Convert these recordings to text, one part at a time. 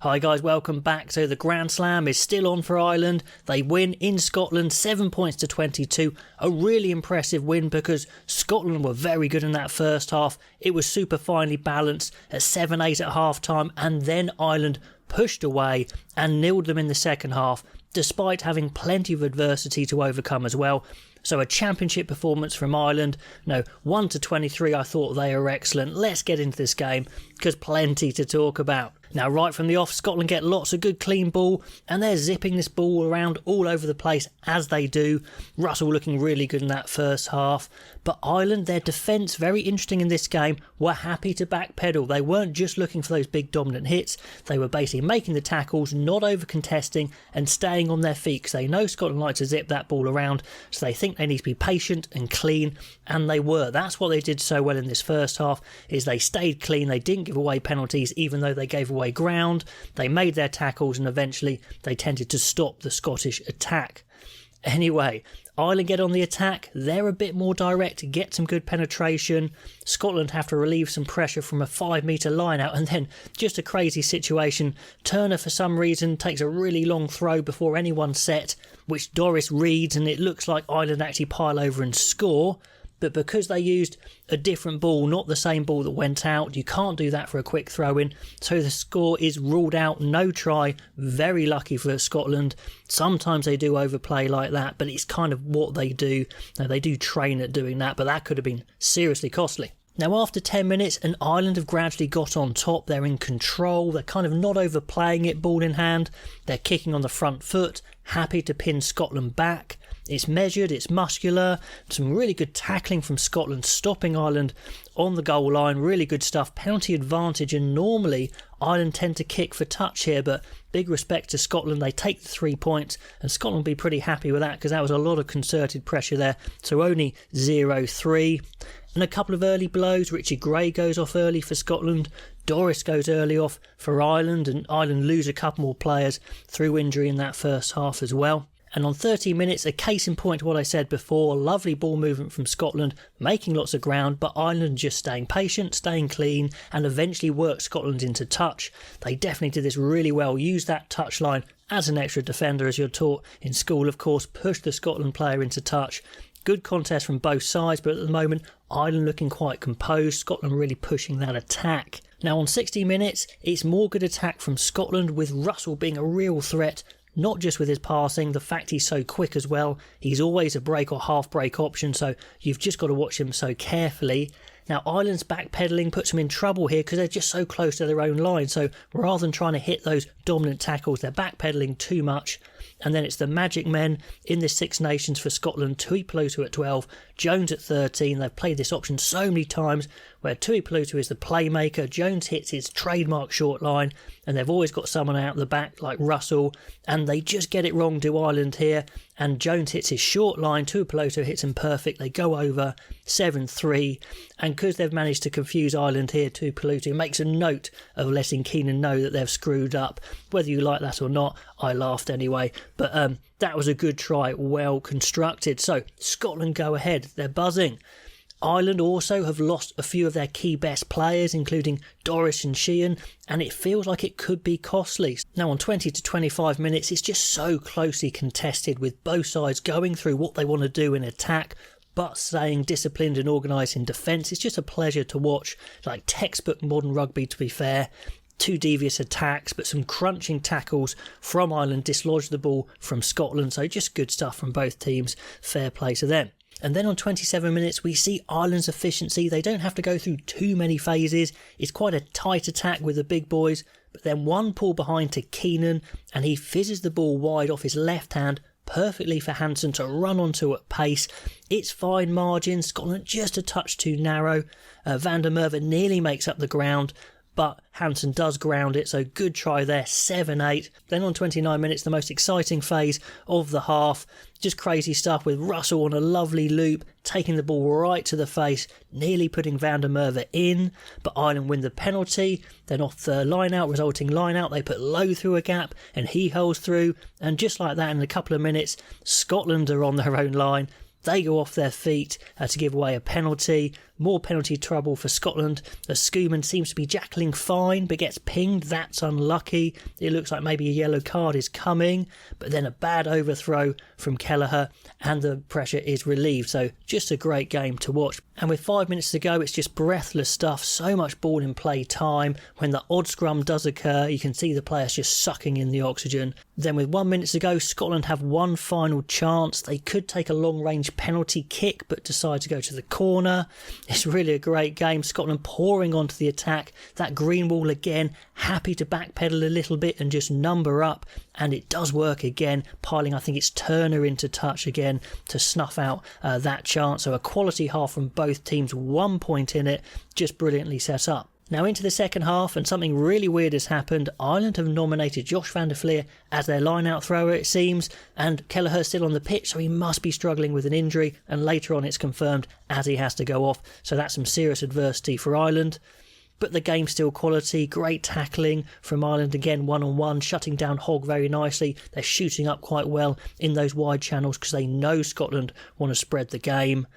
Hi guys, welcome back. So the Grand Slam is still on for Ireland. They win in Scotland, 7 points to 22. A really impressive win because Scotland were very good in that first half. It was super finely balanced at 7-8 at half time, and then Ireland pushed away and nilled them in the second half, despite having plenty of adversity to overcome as well. So a championship performance from Ireland. No, 1 to 23, I thought they were excellent. Let's get into this game because plenty to talk about. Now, right from the off, Scotland get lots of good clean ball and they're zipping this ball around all over the place as they do. Russell looking really good in that first half. But Ireland, their defence, very interesting in this game, were happy to backpedal. They weren't just looking for those big dominant hits. They were basically making the tackles, not over contesting and staying on their feet because they know Scotland like to zip that ball around. So they think they need to be patient and clean, and they were. That's what they did so well in this first half, is they stayed clean. They didn't give away penalties even though they gave away ground. They made their tackles and eventually they tended to stop the Scottish attack. Anyway, Ireland get on the attack. They're a bit more direct, get some good penetration. Scotland have to relieve some pressure from a 5-metre line out, and then just a crazy situation. Turner, for some reason, takes a really long throw before anyone's set, which Doris reads, and it looks like Ireland actually pile over and score. But because they used a different ball, not the same ball that went out, you can't do that for a quick throw-in. So the score is ruled out, no try. Very lucky for Scotland. Sometimes they do overplay like that, but it's kind of what they do. Now, they do train at doing that, but that could have been seriously costly. Now, after 10 minutes, and Ireland have gradually got on top. They're in control. They're kind of not overplaying it, ball in hand. They're kicking on the front foot, happy to pin Scotland back. It's measured, it's muscular, some really good tackling from Scotland, stopping Ireland on the goal line, really good stuff, penalty advantage, and normally Ireland tend to kick for touch here, but big respect to Scotland, they take the 3 points, and Scotland will be pretty happy with that because that was a lot of concerted pressure there, so only 0-3. And a couple of early blows. Richard Gray goes off early for Scotland, Doris goes early off for Ireland, and Ireland lose a couple more players through injury in that first half as well. And on 30 minutes, a case in point to what I said before, lovely ball movement from Scotland, making lots of ground, but Ireland just staying patient, staying clean, and eventually worked Scotland into touch. They definitely did this really well, used that touch line as an extra defender, as you're taught in school, of course, pushed the Scotland player into touch. Good contest from both sides, but at the moment, Ireland looking quite composed, Scotland really pushing that attack. Now on 60 minutes, it's more good attack from Scotland, with Russell being a real threat. Not just with his passing, the fact he's so quick as well. He's always a break or half break option, so you've just got to watch him so carefully. Now, Ireland's backpedaling puts them in trouble here because they're just so close to their own line. So rather than trying to hit those dominant tackles, they're backpedaling too much. And then it's the magic men in the Six Nations for Scotland. Tuipulotu at 12, Jones at 13. They've played this option so many times where Tuipulotu is the playmaker. Jones hits his trademark short line, and they've always got someone out the back like Russell, and they just get it wrong to Ireland here. And Jones hits his short line, Tuipulotu hits him perfect. They go over 7-3, and because they've managed to confuse Ireland here, Tuipulotu makes a note of letting Keenan know that they've screwed up. Whether you like that or not, I laughed anyway. But that was a good try, well constructed. So Scotland go ahead, they're buzzing. Ireland also have lost a few of their key best players, including Doris and Sheehan, and it feels like it could be costly. Now on 20 to 25 minutes, it's just so closely contested, with both sides going through what they want to do in attack, but staying disciplined and organised in defence. It's just a pleasure to watch, like textbook modern rugby, to be fair. 2 devious attacks, but some crunching tackles from Ireland dislodged the ball from Scotland, so just good stuff from both teams. Fair play to them. And then on 27 minutes, we see Ireland's efficiency. They don't have to go through too many phases. It's quite a tight attack with the big boys, but then one pull behind to Keenan, and he fizzes the ball wide off his left hand, perfectly for Hansen to run onto at pace. It's fine margin, Scotland just a touch too narrow. Van der Merwe nearly makes up the ground, but Hansen does ground it, so good try there, 7-8. Then on 29 minutes, the most exciting phase of the half. Just crazy stuff with Russell on a lovely loop, taking the ball right to the face, nearly putting Van der Merwe in, but Ireland win the penalty. Then off the line-out, resulting line-out, they put Lowe through a gap, and he holds through, and just like that, in a couple of minutes, Scotland are on their own line. They go off their feet to give away a penalty. More penalty trouble for Scotland. The Schumann seems to be jackling fine but gets pinged. That's unlucky. It looks like maybe a yellow card is coming, but then a bad overthrow from Kelleher and the pressure is relieved. So just a great game to watch. And with 5 minutes to go, it's just breathless stuff. So much ball in play time. When the odd scrum does occur, you can see the players just sucking in the oxygen. Then with 1 minute to go, Scotland have one final chance. They could take a long range penalty kick but decide to go to the corner. It's really a great game. Scotland pouring onto the attack. That Greenwall again, happy to backpedal a little bit and just number up. And it does work again, piling, I think it's Turner into touch again to snuff out that chance. So a quality half from both teams, 1 point in it, just brilliantly set up. Now into the second half, and something really weird has happened. Ireland have nominated Josh van der Flier as their line-out thrower, it seems, and Kelleher's still on the pitch, so he must be struggling with an injury, and later on it's confirmed as he has to go off, so that's some serious adversity for Ireland. But the game's still quality, great tackling from Ireland again, one-on-one, shutting down Hogg very nicely. They're shooting up quite well in those wide channels because they know Scotland want to spread the game.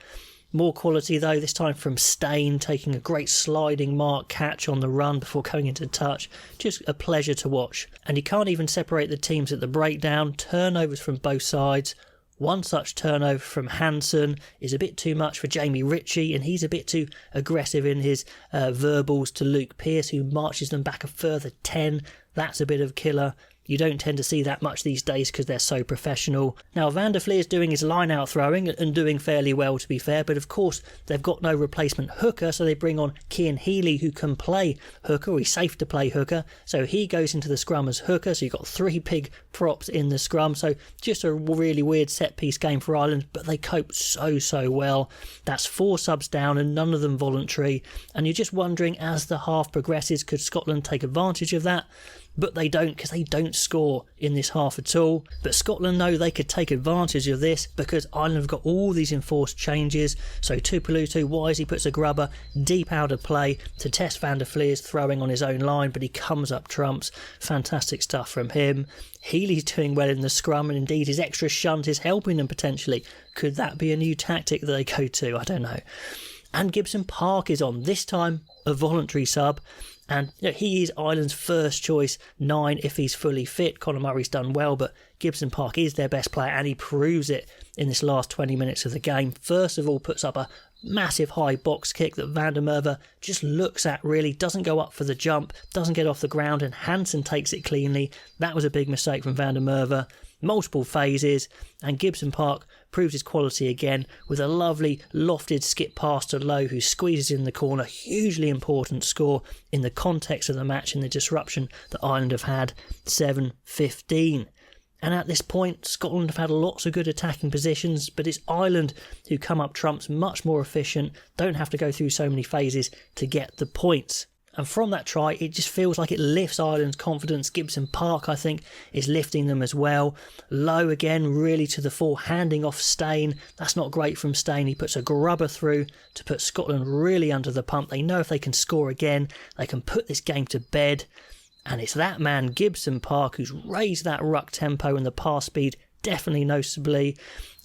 More quality though, this time from Steyn, taking a great sliding mark catch on the run before going into touch. Just a pleasure to watch. And you can't even separate the teams at the breakdown. Turnovers from both sides. One such turnover from Hansen is a bit too much for Jamie Ritchie, and he's a bit too aggressive in his verbals to Luke Pearce, who marches them back a further 10. That's a bit of killer. You don't tend to see that much these days because they're so professional. Now, Van der Fleer's doing his line-out throwing and doing fairly well, to be fair, but of course they've got no replacement hooker, so they bring on Cian Healy, who can play hooker, or he's safe to play hooker, so he goes into the scrum as hooker, so you've got 3 big props in the scrum, so just a really weird set-piece game for Ireland, but they cope so well. That's 4 subs down and none of them voluntary, and you're just wondering, as the half progresses, could Scotland take advantage of that? But they don't, because they don't score in this half at all. But Scotland know they could take advantage of this because Ireland have got all these enforced changes. So Tuipulotu wisely puts a grubber deep out of play to test Van der Fleer's throwing on his own line, but he comes up trumps. Fantastic stuff from him. Healy's doing well in the scrum, and indeed his extra shunt is helping them potentially. Could that be a new tactic that they go to? I don't know. And Gibson Park is on, this time a voluntary sub. And he is Ireland's first choice 9 if he's fully fit. Conor Murray's done well, but Gibson Park is their best player, and he proves it in this last 20 minutes of the game. First of all, puts up a massive high box kick that Van der Merwe just looks at, really, doesn't go up for the jump, doesn't get off the ground, and Hansen takes it cleanly. That was a big mistake from Van der Merwe. Multiple phases, and Gibson Park proves his quality again with a lovely lofted skip pass to Lowe, who squeezes in the corner. Hugely important score in the context of the match and the disruption that Ireland have had. 7-15. And at this point, Scotland have had lots of good attacking positions, but it's Ireland who come up trumps, much more efficient, don't have to go through so many phases to get the points. And from that try, it just feels like it lifts Ireland's confidence. Gibson Park, I think, is lifting them as well. Lowe again, really to the fore, handing off Steyn. That's not great from Steyn. He puts a grubber through to put Scotland really under the pump. They know if they can score again, they can put this game to bed. And it's that man, Gibson Park, who's raised that ruck tempo and the pass speed definitely noticeably.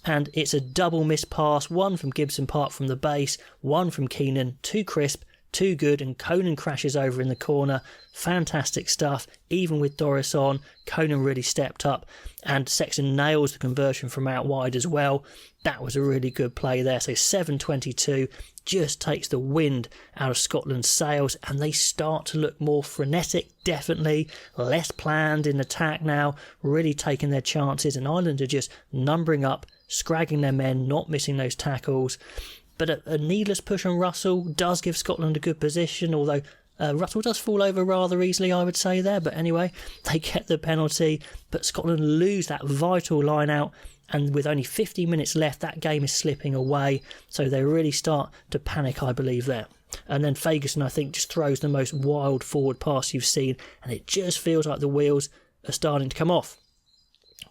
And it's a double missed pass, one from Gibson Park from the base, one from Keenan, too crisp, too good, and Conan crashes over in the corner. Fantastic stuff. Even with Doris on, Conan really stepped up, and Sexton nails the conversion from out wide as well. That was a really good play there. So 7-22 just takes the wind out of Scotland's sails, and they start to look more frenetic, definitely less planned in attack now, really taking their chances, and Ireland are just numbering up, scragging their men, not missing those tackles. But a needless push on Russell does give Scotland a good position, although Russell does fall over rather easily, I would say there. But anyway, they get the penalty, but Scotland lose that vital line out, and with only 50 minutes left, that game is slipping away. So they really start to panic, I believe, there. And then Fagerson, I think, just throws the most wild forward pass you've seen, and it just feels like the wheels are starting to come off.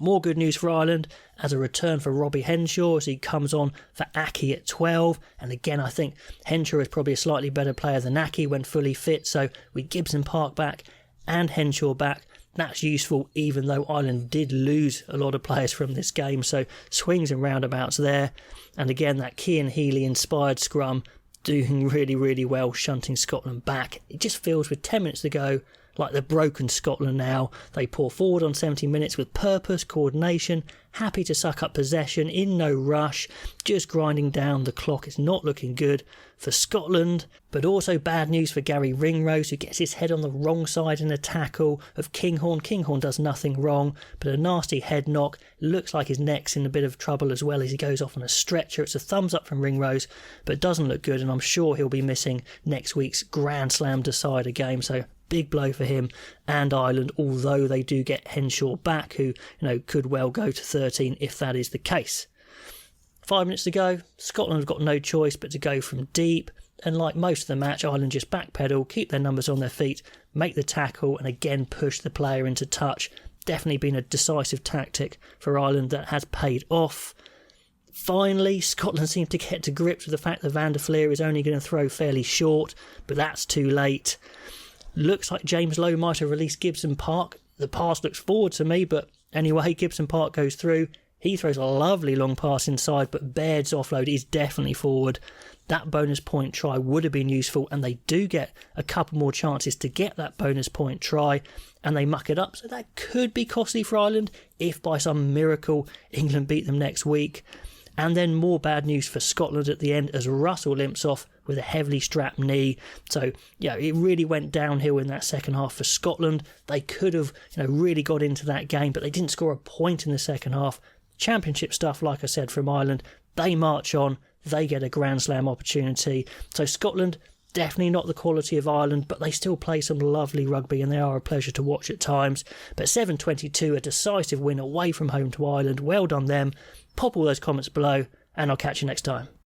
More good news for Ireland as a return for Robbie Henshaw as he comes on for Aki at 12. And again, I think Henshaw is probably a slightly better player than Aki when fully fit. So with Gibson Park back and Henshaw back, that's useful, even though Ireland did lose a lot of players from this game. So swings and roundabouts there. And again, that Cian Healy inspired scrum doing really, really well, shunting Scotland back. It just feels with 10 minutes to go like they've broken Scotland now. They pour forward on 70 minutes with purpose, coordination, happy to suck up possession, in no rush, just grinding down the clock. It's not looking good for Scotland, but also bad news for Gary Ringrose, who gets his head on the wrong side in a tackle of Kinghorn. Kinghorn does nothing wrong, but a nasty head knock. Looks like his neck's in a bit of trouble as well as he goes off on a stretcher. It's a thumbs up from Ringrose, but it doesn't look good, and I'm sure he'll be missing next week's Grand Slam decider game. So big blow for him and Ireland, although they do get Henshaw back, who could well go to 13 if that is the case. 5 minutes to go. Scotland have got no choice but to go from deep, and like most of the match, Ireland just backpedal, keep their numbers on their feet, make the tackle, and again push the player into touch. Definitely been a decisive tactic for Ireland that has paid off. Finally, Scotland seem to get to grips with the fact that Van der Fleer is only going to throw fairly short, but that's too late. Looks like James Lowe might have released Gibson Park. The pass looks forward to me, but anyway, Gibson Park goes through. He throws a lovely long pass inside, but Baird's offload is definitely forward. That bonus point try would have been useful, and they do get a couple more chances to get that bonus point try, and they muck it up. So that could be costly for Ireland if by some miracle England beat them next week. And then more bad news for Scotland at the end as Russell limps off with a heavily strapped knee. So, it really went downhill in that second half for Scotland. They could have, really got into that game, but they didn't score a point in the second half. Championship stuff, like I said, from Ireland. They march on. They get a Grand Slam opportunity. So Scotland, definitely not the quality of Ireland, but they still play some lovely rugby and they are a pleasure to watch at times. But 7-22, a decisive win away from home to Ireland. Well done them. Pop all those comments below, and I'll catch you next time.